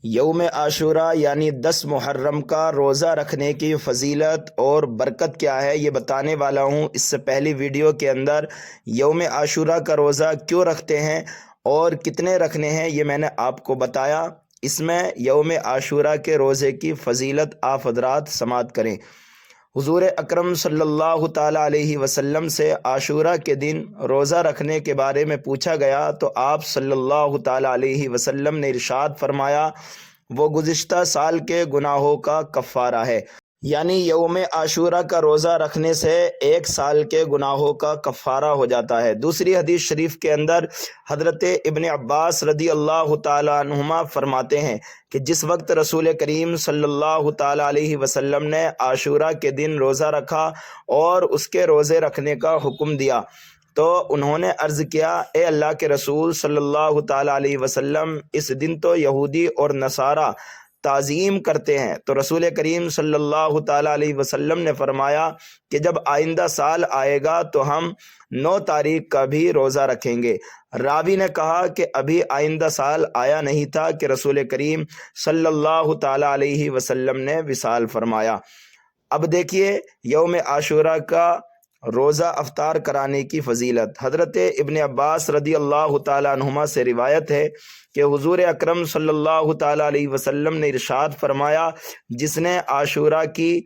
یوم عاشورہ یعنی 10 محرم کا روزہ رکھنے کی فضیلت اور برکت کیا ہے یہ بتانے والا ہوں۔ اس سے پہلی ویڈیو کے اندر یوم عاشورہ کا روزہ کیوں رکھتے ہیں اور کتنے رکھنے ہیں یہ میں نے آپ کو بتایا۔ اس میں یوم عاشورہ کے روزے کی فضیلت آپ حضرات سماعت کریں۔ حضور اکرم صلی اللہ تعالیٰ علیہ وسلم سے عاشورہ کے دن روزہ رکھنے کے بارے میں پوچھا گیا تو آپ صلی اللہ تعالیٰ علیہ وسلم نے ارشاد فرمایا، وہ گزشتہ سال کے گناہوں کا کفارہ ہے، یعنی یوم عاشورہ کا روزہ رکھنے سے 1 سال کے گناہوں کا کفارہ ہو جاتا ہے۔ دوسری حدیث شریف کے اندر حضرت ابن عباس رضی اللہ تعالیٰ عنہما فرماتے ہیں کہ جس وقت رسول کریم صلی اللہ تعالیٰ علیہ وسلم نے عاشورہ کے دن روزہ رکھا اور اس کے روزے رکھنے کا حکم دیا تو انہوں نے عرض کیا، اے اللہ کے رسول صلی اللہ تعالیٰ علیہ وسلم، اس دن تو یہودی اور نصارہ تعظیم کرتے ہیں۔ تو رسول کریم صلی اللہ تعالیٰ علیہ وسلم نے فرمایا کہ جب آئندہ سال آئے گا تو ہم 9 تاریخ کا بھی روزہ رکھیں گے۔ راوی نے کہا کہ ابھی آئندہ سال آیا نہیں تھا کہ رسول کریم صلی اللہ تعالیٰ علیہ وسلم نے وصال فرمایا۔ اب دیکھیے یوم عاشورہ کا روزہ افطار کرانے کی فضیلت۔ حضرت ابن عباس رضی اللہ تعالیٰ عنہما سے روایت ہے کہ حضور اکرم صلی اللہ تعالیٰ علیہ وسلم نے ارشاد فرمایا، جس نے عاشورہ کی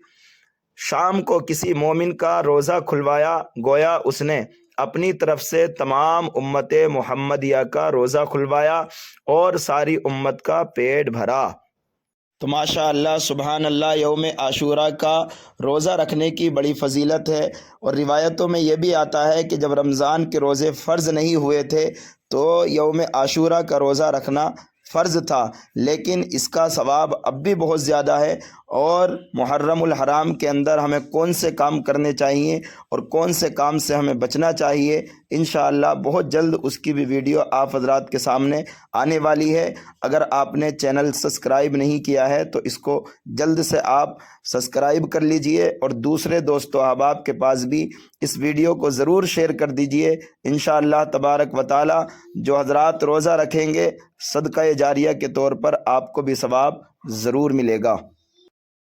شام کو کسی مومن کا روزہ کھلوایا گویا اس نے اپنی طرف سے تمام امت محمدیہ کا روزہ کھلوایا اور ساری امت کا پیٹ بھرا۔ تو ماشاء اللہ سبحان اللہ، یوم عاشورہ کا روزہ رکھنے کی بڑی فضیلت ہے، اور روایتوں میں یہ بھی آتا ہے کہ جب رمضان کے روزے فرض نہیں ہوئے تھے تو یوم عاشورہ کا روزہ رکھنا فرض تھا، لیکن اس کا ثواب اب بھی بہت زیادہ ہے۔ اور محرم الحرام کے اندر ہمیں کون سے کام کرنے چاہیے اور کون سے کام سے ہمیں بچنا چاہیے، انشاءاللہ بہت جلد اس کی بھی ویڈیو آپ حضرات کے سامنے آنے والی ہے۔ اگر آپ نے چینل سبسکرائب نہیں کیا ہے تو اس کو جلد سے آپ سبسکرائب کر لیجئے، اور دوسرے دوست و احباب کے پاس بھی اس ویڈیو کو ضرور شیئر کر دیجئے۔ انشاءاللہ تبارک و تعالی جو حضرات روزہ رکھیں گے صدقہ جاریہ کے طور پر آپ کو بھی ثواب ضرور ملے گا۔